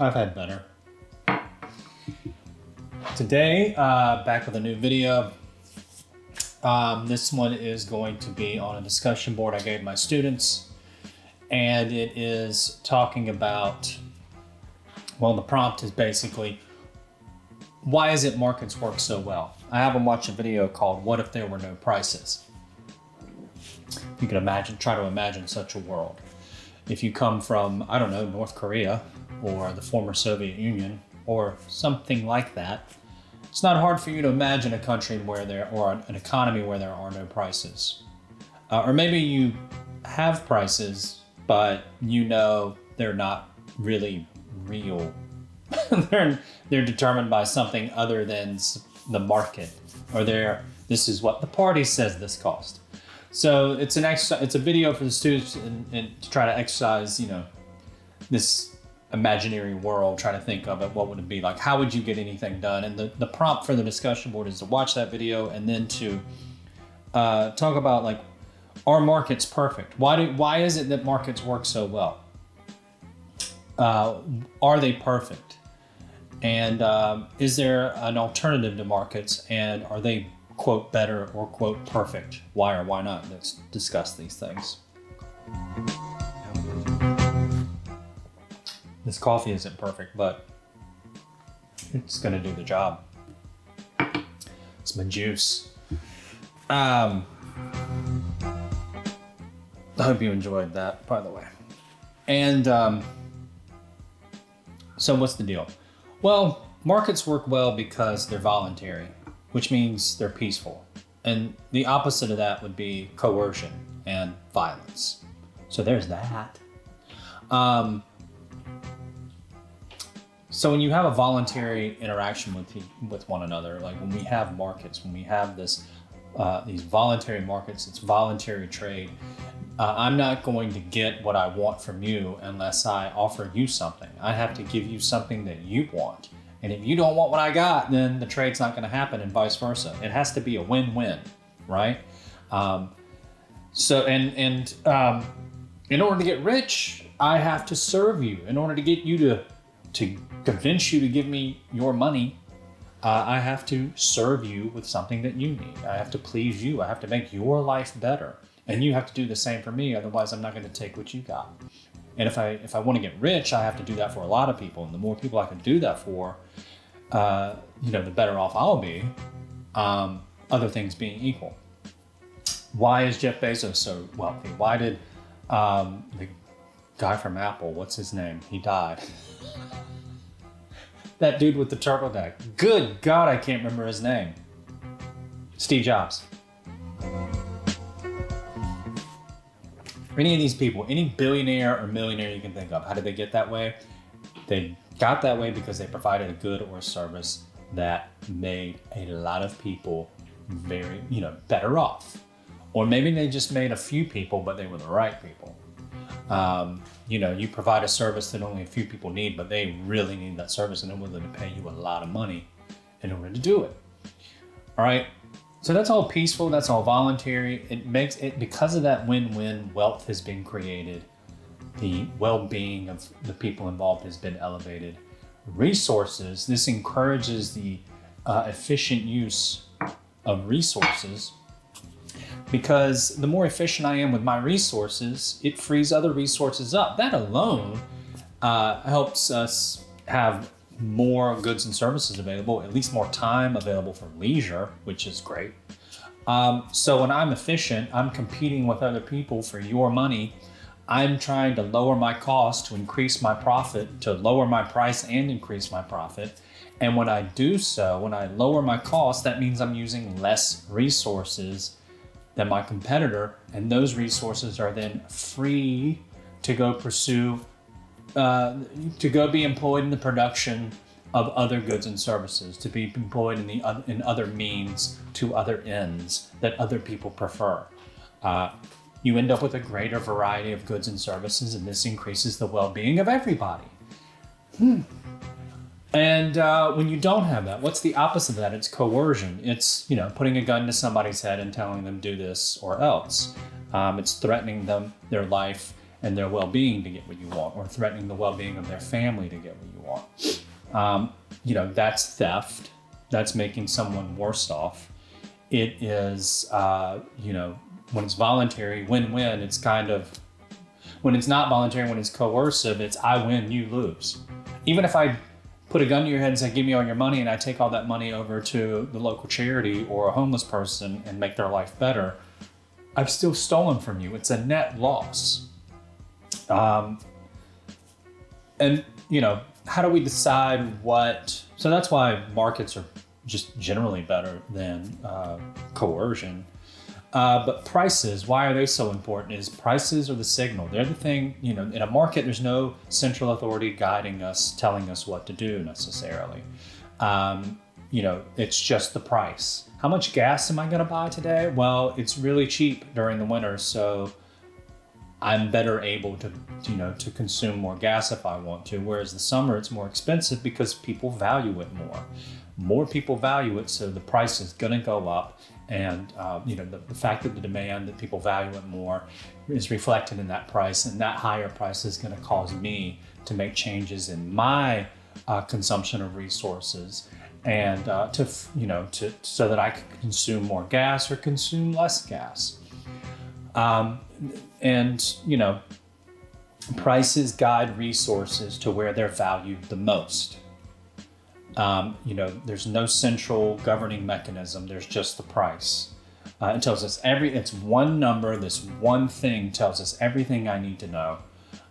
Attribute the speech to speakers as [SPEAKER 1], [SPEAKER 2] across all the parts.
[SPEAKER 1] I've had better. Today, back with a new video. This one is going to be on a discussion board I gave my students, and it is talking about, well, the prompt is basically, why is it markets work so well? I have them watch a video called What If There Were No Prices? You can imagine, try to imagine such a world. If you come from, I don't know, North Korea or the former Soviet Union or something like that, it's not hard for you to imagine a country where there, or an economy where there are no prices. Or maybe you have prices, but you know they're not really real. they're determined by something other than the market, or this is what the party says this cost. So it's an exercise. It's a video for the students and to try to exercise, this imaginary world. Try to think of it. What would it be like? How would you get anything done? And the prompt for the discussion board is to watch that video and then to talk about, like, are markets perfect? Why is it that markets work so well? Are they perfect? And is there an alternative to markets? And are they, quote, better or, quote, perfect? Why or why not? Let's discuss these things. This coffee isn't perfect, but it's gonna do the job. It's my juice. I hope you enjoyed that, by the way. And so what's the deal? Well, markets work well because they're voluntary, which means they're peaceful. And the opposite of that would be coercion and violence. So there's that. So when you have a voluntary interaction with one another, like when we have markets, when we have these voluntary markets, it's voluntary trade. I'm not going to get what I want from you unless I offer you something. I have to give you something that you want. And if you don't want what I got, then the trade's not going to happen, and vice versa. It has to be a win-win, right? In order to get rich, I have to serve you. In order to get you to convince you to give me your money, I have to serve you with something that you need. I have to please you. I have to make your life better. And you have to do the same for me, otherwise I'm not going to take what you got. And if I want to get rich, I have to do that for a lot of people. And the more people I can do that for, the better off I'll be, other things being equal. Why is Jeff Bezos so wealthy? Why did the guy from Apple, what's his name? He died. That dude with the turtle neck. Good God, I can't remember his name. Steve Jobs. Any of these people, any billionaire or millionaire you can think of, how did they get that way? They got that way because they provided a good or a service that made a lot of people very, better off. Or maybe they just made a few people, but they were the right people. You provide a service that only a few people need, but they really need that service and they're willing to pay you a lot of money in order to do it. All right. So that's all peaceful. That's all voluntary. It makes it, because of that win-win, wealth has been created. The well-being of the people involved has been elevated. Resources, this encourages the efficient use of resources, because the more efficient I am with my resources, it frees other resources up. That alone helps us have more goods and services available, at least more time available for leisure, which is great. So when I'm efficient, I'm competing with other people for your money. I'm trying to lower my cost to increase my profit, to lower my price and increase my profit. And when I do so, when I lower my cost, that means I'm using less resources than my competitor, and those resources are then free to go pursue, to go be employed in the production of other goods and services, to be employed in other means to other ends that other people prefer. You end up with a greater variety of goods and services, and this increases the well-being of everybody. And when you don't have that, what's the opposite of that? It's coercion. It's, putting a gun to somebody's head and telling them do this or else. It's threatening them, their life, and their well-being to get what you want, or threatening the well-being of their family to get what you want. That's theft. That's making someone worse off. It is, when it's voluntary, win-win. It's kind of, when it's not voluntary, when it's coercive, it's I win, you lose. Even if I put a gun to your head and say, give me all your money, and I take all that money over to the local charity or a homeless person and make their life better, I've still stolen from you. It's a net loss. How do we decide what? So that's why markets are just generally better than coercion. But prices, why are they so important? Is prices are the signal. They're the thing, in a market, there's no central authority guiding us, telling us what to do necessarily. It's just the price. How much gas am I going to buy today? Well, it's really cheap during the winter, so I'm better able to consume more gas if I want to. Whereas the summer, it's more expensive because people value it more. More people value it, so the price is going to go up. And the fact that the demand, that people value it more, is reflected in that price, and that higher price is going to cause me to make changes in my consumption of resources, and so that I can consume more gas or consume less gas. Prices guide resources to where they're valued the most. There's no central governing mechanism. There's just the price. It tells us it's one number. This one thing tells us everything I need to know,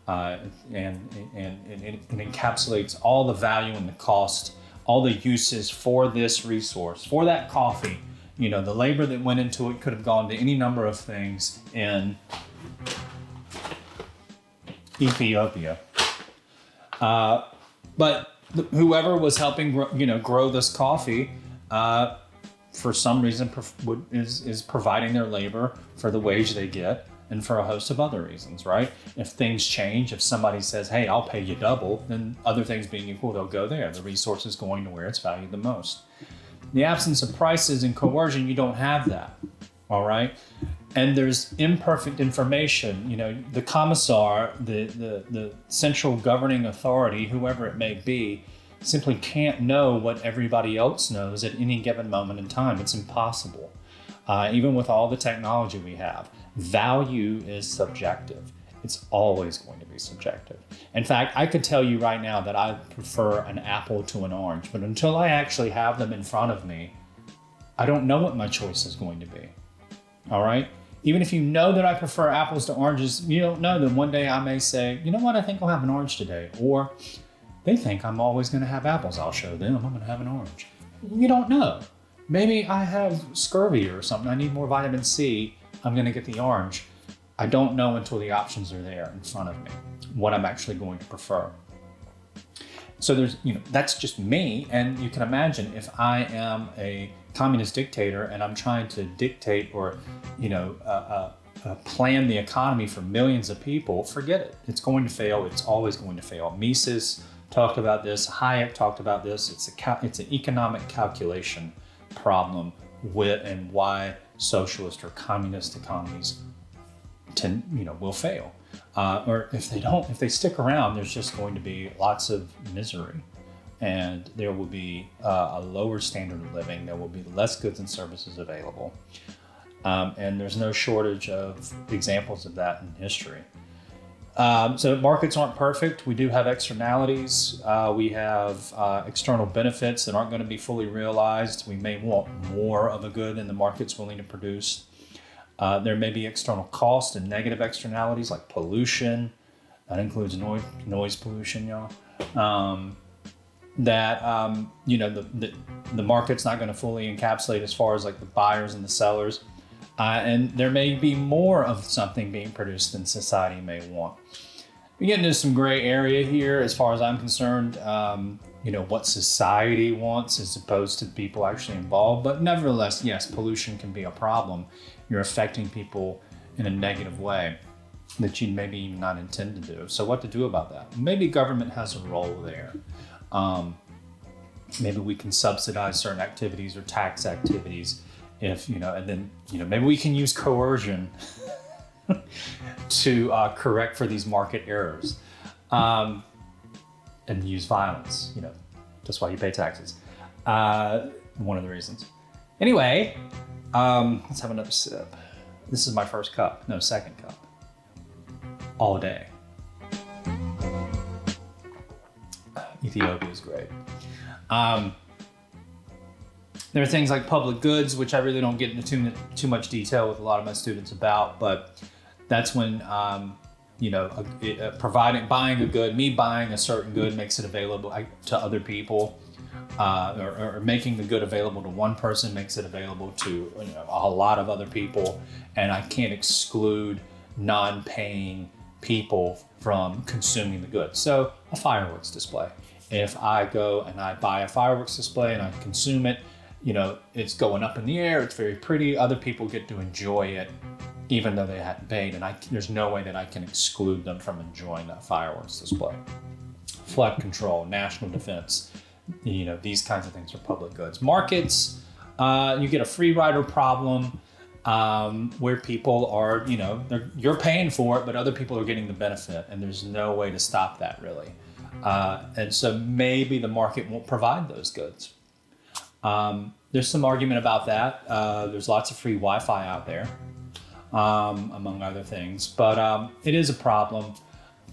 [SPEAKER 1] and it encapsulates all the value and the cost, all the uses for this resource, for that coffee. The labor that went into it could have gone to any number of things in Ethiopia, but whoever was helping grow this coffee, for some reason is providing their labor for the wage they get, and for a host of other reasons, right? If things change, if somebody says, hey, I'll pay you double, then other things being equal, they'll go there. The resource is going to where it's valued the most. In the absence of prices and coercion, you don't have that, all right? And there's imperfect information. The commissar, the central governing authority, whoever it may be, simply can't know what everybody else knows at any given moment in time. It's impossible. Even with all the technology we have, value is subjective. It's always going to be subjective. In fact, I could tell you right now that I prefer an apple to an orange, but until I actually have them in front of me, I don't know what my choice is going to be. All right? Even if you know that I prefer apples to oranges, you don't know that one day I may say, you know what, I think I'll have an orange today. Or they think I'm always going to have apples. I'll show them I'm going to have an orange. You don't know. Maybe I have scurvy or something. I need more vitamin C. I'm going to get the orange. I don't know until the options are there in front of me, what I'm actually going to prefer. So that's just me. And you can imagine if I am a communist dictator and I'm trying to dictate or, plan the economy for millions of people, forget it. It's going to fail. It's always going to fail. Mises talked about this. Hayek talked about this. It's an economic calculation problem and why socialist or communist economies will fail. Or if they stick around, there's just going to be lots of misery, and there will be a lower standard of living. There will be less goods and services available. And there's no shortage of examples of that in history. So markets aren't perfect. We do have externalities. We have external benefits that aren't going to be fully realized. We may want more of a good than the market's willing to produce. There may be external cost and negative externalities like pollution. That includes noise pollution, y'all. The market's not going to fully encapsulate as far as like the buyers and the sellers. And there may be more of something being produced than society may want. We get into some gray area here as far as I'm concerned, what society wants as opposed to people actually involved. But nevertheless, yes, pollution can be a problem. You're affecting people in a negative way that you maybe even not intend to do. So what to do about that? Maybe government has a role there. Maybe we can subsidize certain activities or tax activities maybe we can use coercion to correct for these market errors, and use violence. You know, that's why you pay taxes. One of the reasons. Anyway, let's have another sip. This is my first cup. No, second cup. All day. Ethiopia is great. There are things like public goods, which I really don't get into too much detail with a lot of my students about, but that's when, you know, buying a good, me buying a certain good makes it available to other people, or making the good available to one person makes it available to, you know, a lot of other people, and I can't exclude non-paying people from consuming the good. So a fireworks display. If I go and I buy a fireworks display and I consume it, you know, it's going up in the air, it's very pretty, other people get to enjoy it even though they hadn't paid, and there's no way that I can exclude them from enjoying that fireworks display. Flood control, national defense, you know, these kinds of things are public goods. Markets, you get a free rider problem, where people are, you know, you're paying for it, but other people are getting the benefit, and there's no way to stop that really. And so maybe the market won't provide those goods. There's some argument about that. There's lots of free Wi-Fi out there, among other things, but it is a problem.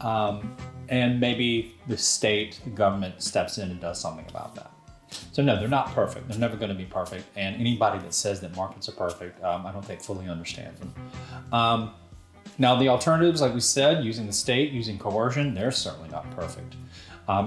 [SPEAKER 1] And maybe the state, the government steps in and does something about that. So no, they're not perfect. They're never going to be perfect. And anybody that says that markets are perfect, I don't think fully understands them. Now the alternatives, like we said, using the state, using coercion, they're certainly not perfect.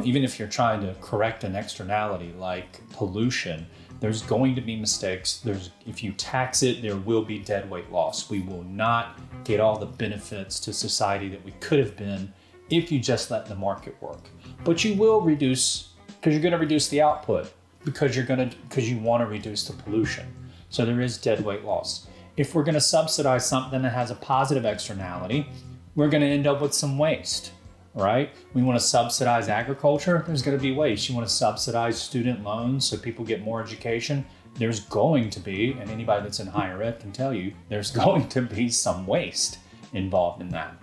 [SPEAKER 1] Even if you're trying to correct an externality like pollution, there's going to be mistakes. If you tax it, there will be deadweight loss. We will not get all the benefits to society that we could have been if you just let the market work. But you will reduce, because you're going to reduce the output, because you want to reduce the pollution. So there is deadweight loss. If we're going to subsidize something that has a positive externality, we're going to end up with some waste, right? We want to subsidize agriculture, there's going to be waste. You want to subsidize student loans so people get more education, there's going to be, and anybody that's in higher ed can tell you, there's going to be some waste involved in that.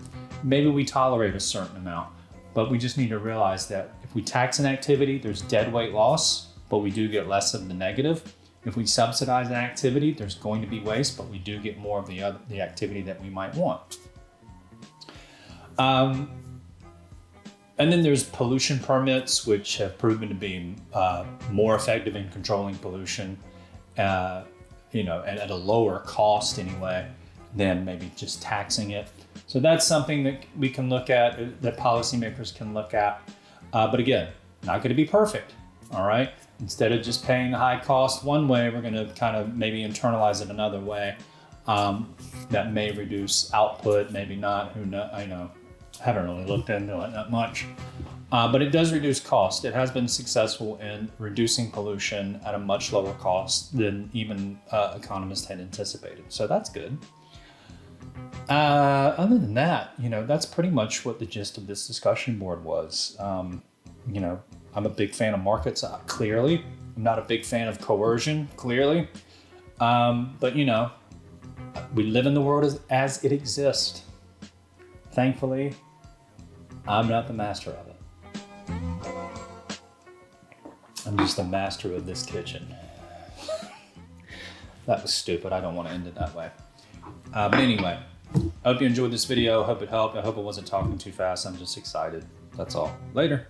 [SPEAKER 1] Maybe we tolerate a certain amount, but we just need to realize that if we tax an activity, there's deadweight loss, but we do get less of the negative. If we subsidize an activity, there's going to be waste, but we do get more of the activity that we might want. And then there's pollution permits, which have proven to be more effective in controlling pollution, you know, and at a lower cost anyway, than maybe just taxing it. So that's something that we can look at, that policymakers can look at. But again, not going to be perfect, all right? Instead of just paying the high cost one way, we're going to kind of maybe internalize it another way. That may reduce output, maybe not, who knows, I know. I haven't really looked into it that much. But it does reduce cost. It has been successful in reducing pollution at a much lower cost than even economists had anticipated. So that's good. Other than that, you know, that's pretty much what the gist of this discussion board was. You know, I'm a big fan of markets, clearly. I'm not a big fan of coercion, clearly. But, you know, we live in the world as it exists. Thankfully, I'm not the master of it. I'm just the master of this kitchen. That was stupid. I don't want to end it that way. But anyway, I hope you enjoyed this video. I hope it helped. I hope I wasn't talking too fast. I'm just excited. That's all. Later.